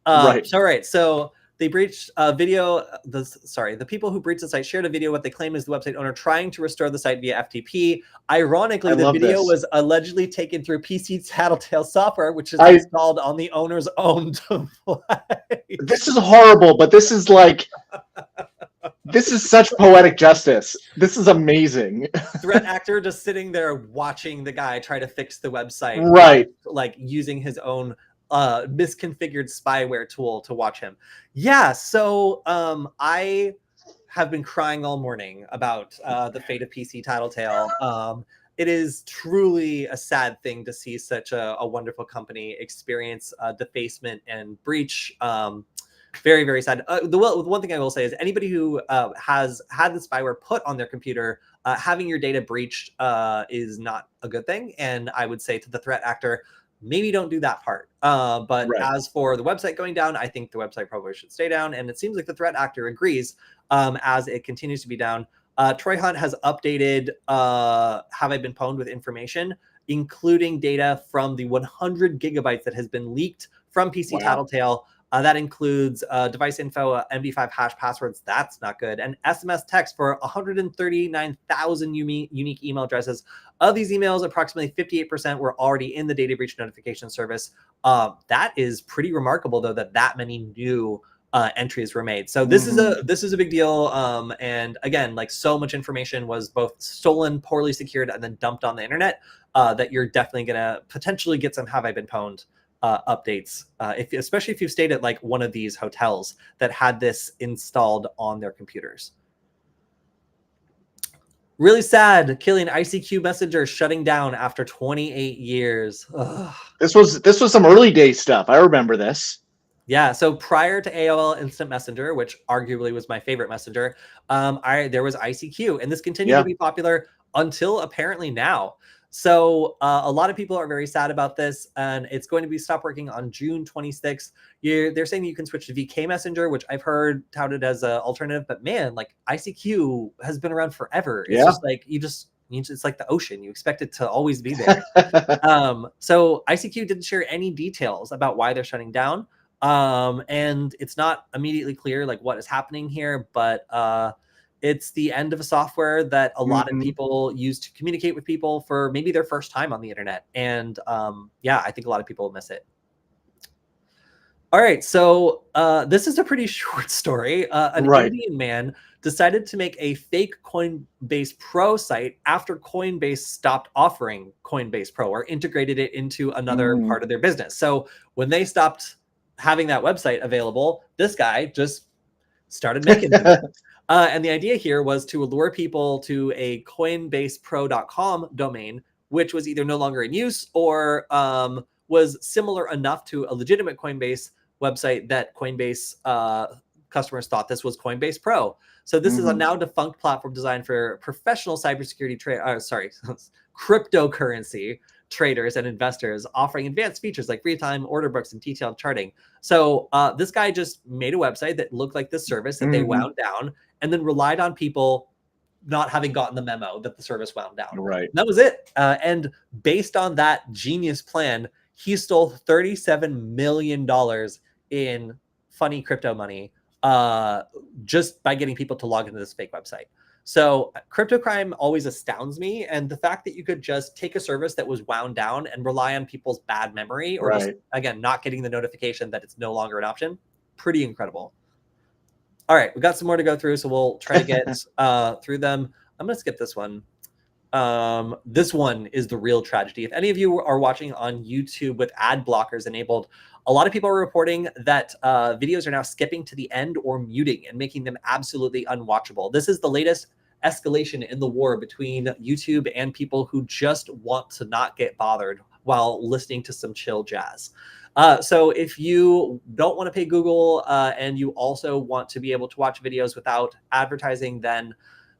So they breached the people who breached the site shared a video what they claim is the website owner trying to restore the site via FTP. Ironically, the video was allegedly taken through PC Tattletale software, which is installed on the owner's own device. This is horrible, but this is like, this is such poetic justice. This is amazing. Threat actor just sitting there watching the guy try to fix the website, like using his own misconfigured spyware tool to watch him. So I have been crying all morning about the fate of PC Tattletale. It is truly a sad thing to see such a wonderful company experience defacement and breach. Very, very sad. The one thing I will say is anybody who has had the spyware put on their computer, having your data breached is not a good thing. And I would say to the threat actor, maybe don't do that part. But Right. as for the website going down, I think the website probably should stay down. And it seems like the threat actor agrees as it continues to be down. Troy Hunt has updated Have I Been Pwned with information, including data from the 100 gigabytes that has been leaked from PC Wow. Tattletale. That includes device info, MD5 hash passwords. That's not good. And SMS text for 139,000 unique email addresses. Of these emails, approximately 58% were already in the data breach notification service. That is pretty remarkable, though, that many new entries were made. So this is a big deal. And again, like, so much information was both stolen, poorly secured, and then dumped on the internet that you're definitely gonna potentially get some Have I Been Pwned updates, especially if you've stayed at like one of these hotels that had this installed on their computers. Really sad. Kilian, ICQ Messenger shutting down after 28 years. Ugh. This was some early day stuff. I remember this. Yeah, so prior to AOL Instant Messenger, which arguably was my favorite messenger, there was ICQ, and this continued to be popular until apparently now. So a lot of people are very sad about this, and it's going to be stop working on June 26th. They're saying that you can switch to VK Messenger, which I've heard touted as an alternative, but man, like, ICQ has been around forever. It's just like it's like the ocean. You expect it to always be there. So ICQ didn't share any details about why they're shutting down. And it's not immediately clear like what is happening here, but it's the end of a software that a lot of people use to communicate with people for maybe their first time on the internet. And yeah, I think a lot of people will miss it. All right, so this is a pretty short story. An Indian man decided to make a fake Coinbase Pro site after Coinbase stopped offering Coinbase Pro or integrated it into another part of their business. So when they stopped having that website available, this guy just started making them. And the idea here was to allure people to a coinbasepro.com domain, which was either no longer in use or was similar enough to a legitimate Coinbase website that Coinbase customers thought this was Coinbase Pro. So this is a now defunct platform designed for professional cybersecurity cryptocurrency traders and investors, offering advanced features like real-time order books and detailed charting. So this guy just made a website that looked like this service that they wound down, and then relied on people not having gotten the memo that the service wound down. Right. And that was it. And based on that genius plan, he stole $37 million in funny crypto money just by getting people to log into this fake website. So crypto crime always astounds me. And the fact that you could just take a service that was wound down and rely on people's bad memory or just, again, not getting the notification that it's no longer an option, pretty incredible. All right, we got some more to go through, so we'll try to get through them. I'm going to skip this one. This one is the real tragedy. If any of you are watching on YouTube with ad blockers enabled, a lot of people are reporting that videos are now skipping to the end or muting and making them absolutely unwatchable. This is the latest escalation in the war between YouTube and people who just want to not get bothered while listening to some chill jazz. So if you don't want to pay Google and you also want to be able to watch videos without advertising, then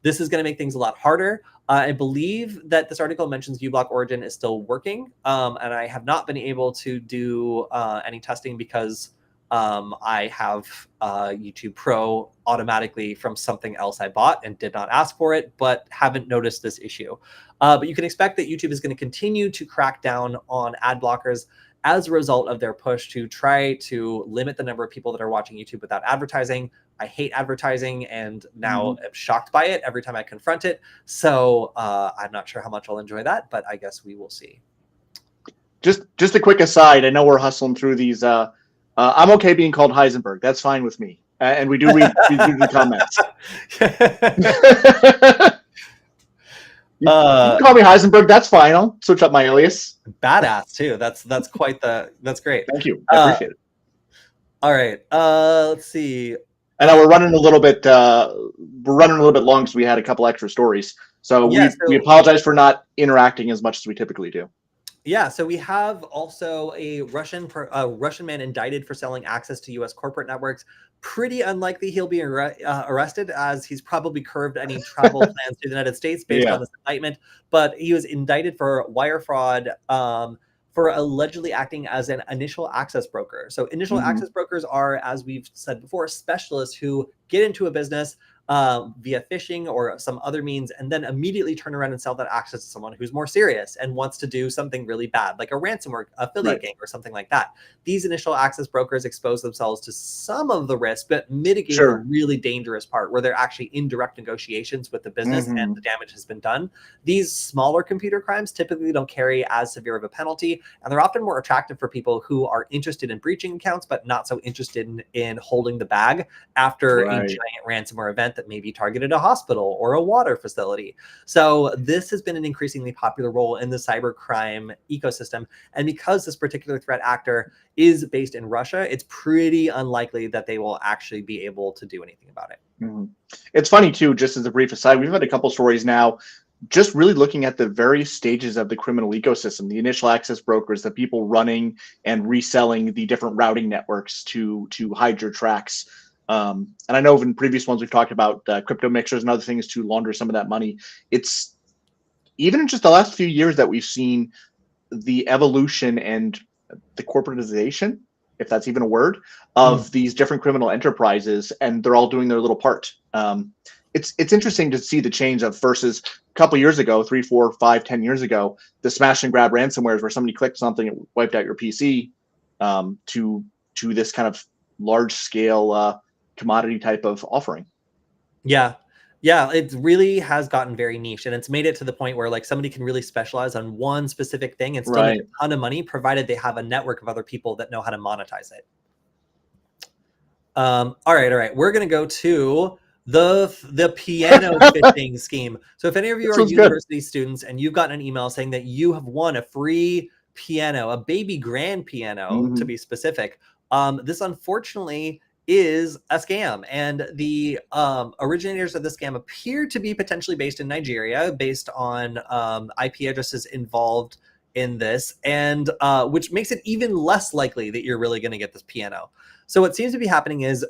this is going to make things a lot harder. I believe that this article mentions uBlock Origin is still working, and I have not been able to do any testing because I have YouTube Pro automatically from something else I bought and did not ask for it, but haven't noticed this issue. But you can expect that YouTube is going to continue to crack down on ad blockers as a result of their push to try to limit the number of people that are watching YouTube without advertising. I hate advertising and now am shocked by it every time I confront it. So I'm not sure how much I'll enjoy that, but I guess we will see. Just a quick aside. I know we're hustling through these. I'm okay being called Heisenberg. That's fine with me. And we do read the comments. You can call me Heisenberg. That's fine. I'll switch up my alias. Badass too. That's great. Thank you. I appreciate it. All right. Let's see. I know we're running a little bit long because we had a couple extra stories. So we apologize for not interacting as much as we typically do. Yeah, so we have also a Russian man indicted for selling access to U.S. corporate networks. Pretty unlikely he'll be arrested, as he's probably curbed any travel plans to the United States based on this indictment. But he was indicted for wire fraud for allegedly acting as an initial access broker. So initial access brokers are, as we've said before, specialists who get into a business via phishing or some other means, and then immediately turn around and sell that access to someone who's more serious and wants to do something really bad, like a ransomware affiliate gang or something like that. These initial access brokers expose themselves to some of the risk, but mitigate the really dangerous part where they're actually in direct negotiations with the business and the damage has been done. These smaller computer crimes typically don't carry as severe of a penalty, and they're often more attractive for people who are interested in breaching accounts, but not so interested in holding the bag after a giant ransomware event that maybe targeted a hospital or a water facility. So this has been an increasingly popular role in the cybercrime ecosystem. And because this particular threat actor is based in Russia, it's pretty unlikely that they will actually be able to do anything about it. It's funny too, just as a brief aside, we've had a couple stories now just really looking at the various stages of the criminal ecosystem, the initial access brokers, the people running and reselling the different routing networks to hide your tracks. And I know in previous ones we've talked about crypto mixers and other things to launder some of that money. It's even in just the last few years that we've seen the evolution and the corporatization, if that's even a word, of these different criminal enterprises, and they're all doing their little part. It's interesting to see the change of versus a couple years ago, 3, 4, 5, 10 years ago, the smash and grab ransomwares where somebody clicked something and wiped out your PC, to this kind of large scale commodity type of offering. Yeah, it really has gotten very niche, and it's made it to the point where like somebody can really specialize on one specific thing and still make a ton of money, provided they have a network of other people that know how to monetize it. All right. We're gonna go to the piano phishing scheme. So if any of you are university students and you've gotten an email saying that you have won a free piano, a baby grand piano to be specific, this unfortunately is a scam, and the originators of the scam appear to be potentially based in Nigeria, based on IP addresses involved in this, and which makes it even less likely that you're really going to get this piano. So what seems to be happening is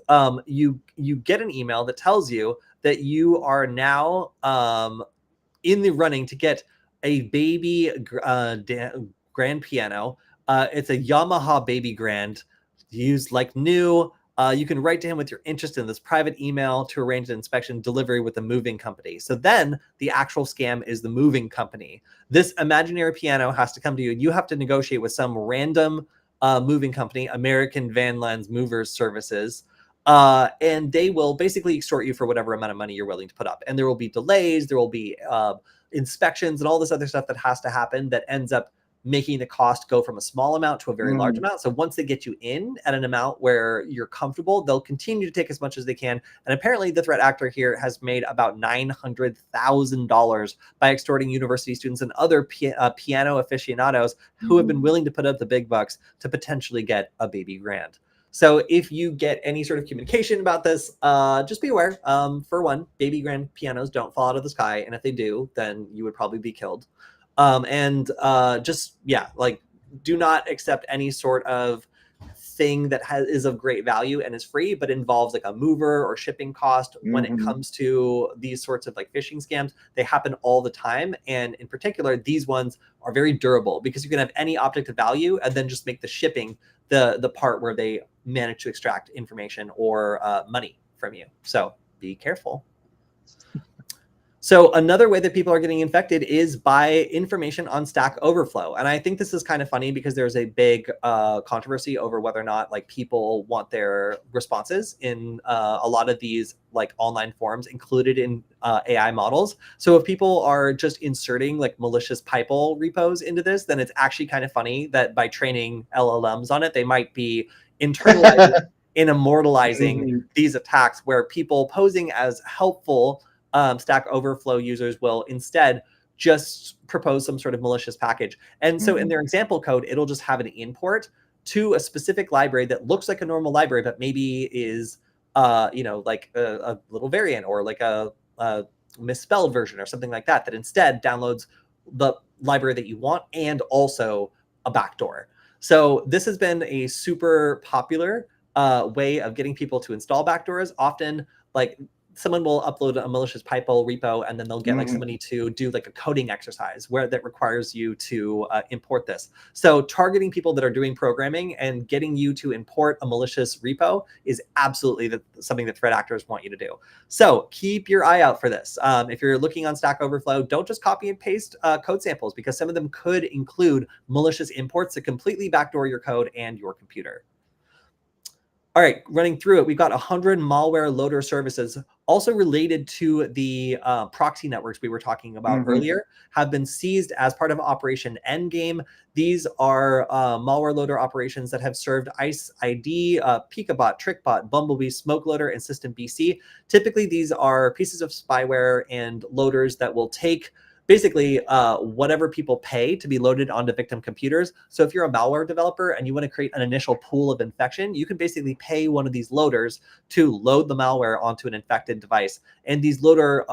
you get an email that tells you that you are now in the running to get a baby grand piano. It's a Yamaha baby grand, used like new. You can write to him with your interest in this private email to arrange an inspection delivery with the moving company. So then the actual scam is the moving company. This imaginary piano has to come to you. You have to negotiate with some random moving company, American Van Lens Movers Services, and they will basically extort you for whatever amount of money you're willing to put up. And there will be delays, there will be inspections and all this other stuff that has to happen that ends up making the cost go from a small amount to a very large amount. So once they get you in at an amount where you're comfortable, they'll continue to take as much as they can. And apparently the threat actor here has made about $900,000 by extorting university students and other piano aficionados who have been willing to put up the big bucks to potentially get a baby grand. So if you get any sort of communication about this, just be aware. For one, baby grand pianos don't fall out of the sky. And if they do, then you would probably be killed. Do not accept any sort of thing that is of great value and is free, but involves like a mover or shipping cost. When it comes to these sorts of like phishing scams, they happen all the time. And in particular, these ones are very durable because you can have any object of value and then just make the shipping the part where they manage to extract information or money from you. So be careful. So another way that people are getting infected is by information on Stack Overflow. And I think this is kind of funny because there's a big controversy over whether or not like people want their responses in a lot of these like online forums included in AI models. So if people are just inserting like malicious Pipel repos into this, then it's actually kind of funny that by training LLMs on it, they might be internalizing and immortalizing these attacks where people posing as helpful Stack Overflow users will instead just propose some sort of malicious package. And so in their example code, it'll just have an import to a specific library that looks like a normal library, but maybe is, like a little variant or like a misspelled version or something like that, that instead downloads the library that you want and also a backdoor. So this has been a super popular way of getting people to install backdoors. Often, like someone will upload a malicious pipe-hole repo, and then they'll get like Mhm. somebody to do like a coding exercise where that requires you to import this. So targeting people that are doing programming and getting you to import a malicious repo is absolutely something that threat actors want you to do. So keep your eye out for this. If you're looking on Stack Overflow, don't just copy and paste code samples, because some of them could include malicious imports that completely backdoor your code and your computer. All right, running through it, we've got 100 malware loader services also related to the proxy networks we were talking about earlier, have been seized as part of Operation Endgame. These are malware loader operations that have served ICE ID, Picabot, TrickBot, Bumblebee, SmokeLoader, and System BC. Typically, these are pieces of spyware and loaders that will take basically whatever people pay to be loaded onto victim computers. So if you're a malware developer and you want to create an initial pool of infection, you can basically pay one of these loaders to load the malware onto an infected device. And these loader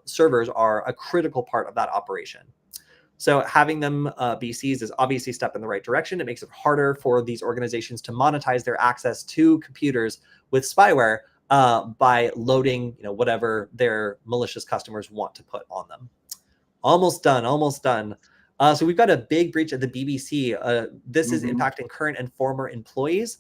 servers are a critical part of that operation. So having them be seized is obviously a step in the right direction. It makes it harder for these organizations to monetize their access to computers with spyware by loading, whatever their malicious customers want to put on them. Almost done, almost done. So we've got a big breach at the BBC. This is impacting current and former employees.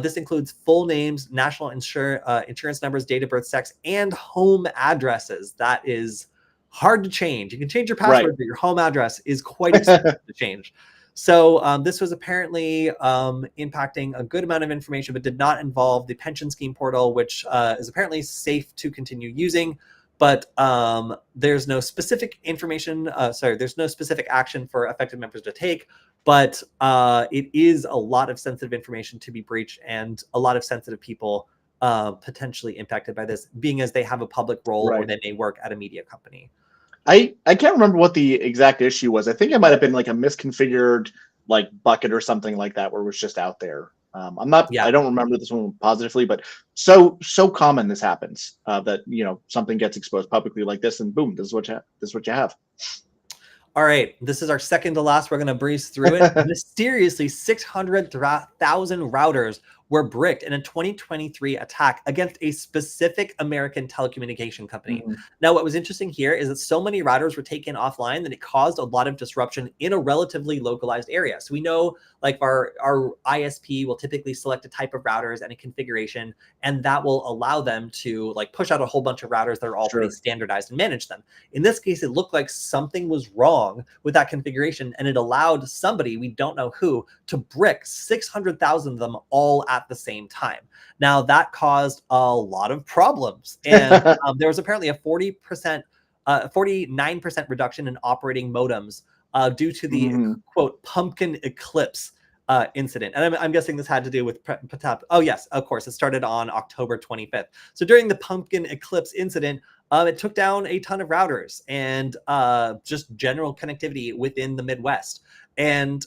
This includes full names, national insurance numbers, date of birth, sex, and home addresses. That is hard to change. You can change your password, but your home address is quite expensive to change. So this was apparently impacting a good amount of information, but did not involve the pension scheme portal, which is apparently safe to continue using. But there's no specific information. There's no specific action for affected members to take. But it is a lot of sensitive information to be breached, and a lot of sensitive people potentially impacted by this, being as they have a public role or they may work at a media company. I can't remember what the exact issue was. I think it might have been like a misconfigured like bucket or something like that, where it was just out there. I don't remember this one positively, but so common this happens that something gets exposed publicly like this, and boom, this is what you have. All right, this is our second to last. We're going to breeze through it. Mysteriously, 600,000 routers were bricked in a 2023 attack against a specific American telecommunication company. Now, what was interesting here is that so many routers were taken offline that it caused a lot of disruption in a relatively localized area. So we know like our ISP will typically select a type of routers and a configuration, and that will allow them to like push out a whole bunch of routers that are all pretty standardized and manage them. In this case, it looked like something was wrong with that configuration, and it allowed somebody, we don't know who, to brick 600,000 of them all at the same time. Now that caused a lot of problems, and there was apparently a 49% reduction in operating modems due to the quote pumpkin eclipse incident. And I'm guessing this had to do with oh yes, of course, it started on October 25th. So during the pumpkin eclipse incident, it took down a ton of routers and just general connectivity within the Midwest. And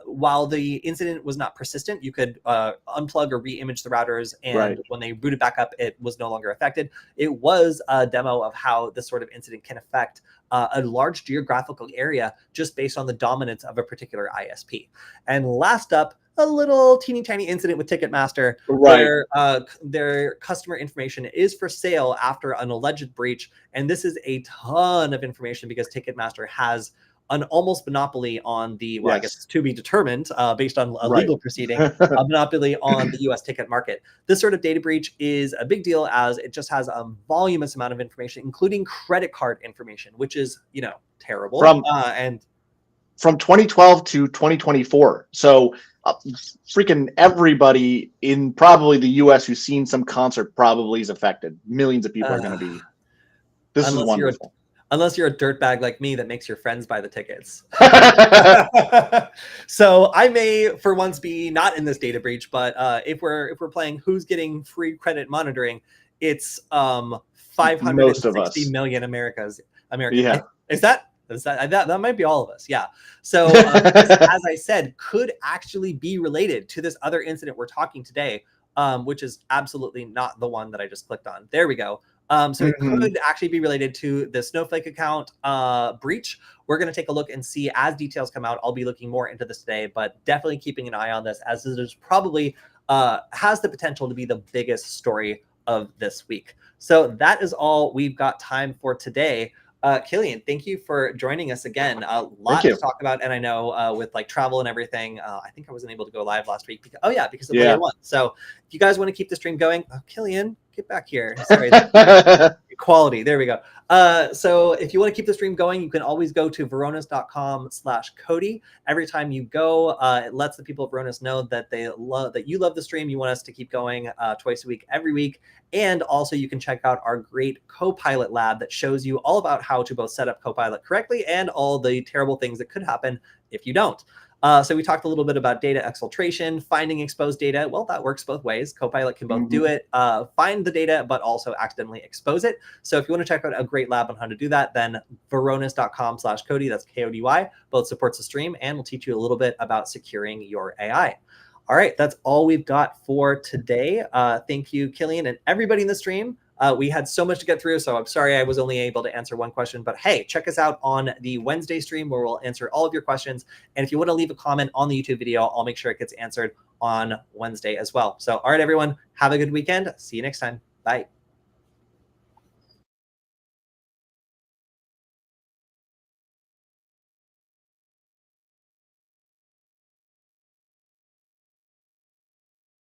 while the incident was not persistent, you could unplug or re-image the routers, and when they booted back up, it was no longer affected. It was a demo of how this sort of incident can affect a large geographical area just based on the dominance of a particular ISP. And last up, a little teeny tiny incident with Ticketmaster where their customer information is for sale after an alleged breach. And this is a ton of information because Ticketmaster has an almost monopoly on the, I guess it's to be determined based on a legal proceeding, a monopoly on the US ticket market. This sort of data breach is a big deal as it just has a voluminous amount of information, including credit card information, which is, terrible. From 2012 to 2024. So freaking everybody in probably the US who's seen some concert probably is affected. Millions of people are going to be. This is wonderful. Unless you're a dirtbag like me that makes your friends buy the tickets. So I may, for once, be not in this data breach, but if we're playing who's getting free credit monitoring, it's 560 million American. Yeah. Is that might be all of us? Yeah. So this, as I said, could actually be related to this other incident we're talking today, which is absolutely not the one that I just clicked on. There we go. So it could actually be related to the Snowflake account breach. We're going to take a look and see as details come out. I'll be looking more into this today, but definitely keeping an eye on this as it is probably has the potential to be the biggest story of this week. So that is all we've got time for today. Kilian, thank you for joining us again. A lot to talk about, and I know with like travel and everything, I think I wasn't able to go live last week because, because of layer one. So if you guys want to keep the stream going, Kilian, get back here. Sorry, equality. There we go. So if you want to keep the stream going, you can always go to varonis.com/Kody. Every time you go, it lets the people of Varonis know that you love the stream. You want us to keep going twice a week, every week. And also you can check out our great Copilot lab that shows you all about how to both set up Copilot correctly and all the terrible things that could happen if you don't. So we talked a little bit about data exfiltration, finding exposed data. Well, that works both ways. Copilot can both do it, find the data, but also accidentally expose it. So if you want to check out a great lab on how to do that, then varonis.com/Kody, that's Kody, both supports the stream and will teach you a little bit about securing your AI. All right, that's all we've got for today. Thank you, Kilian, and everybody in the stream. We had so much to get through, so I'm sorry I was only able to answer one question. But hey, check us out on the Wednesday stream where we'll answer all of your questions. And if you want to leave a comment on the YouTube video, I'll make sure it gets answered on Wednesday as well. So all right, everyone, have a good weekend. See you next time. Bye.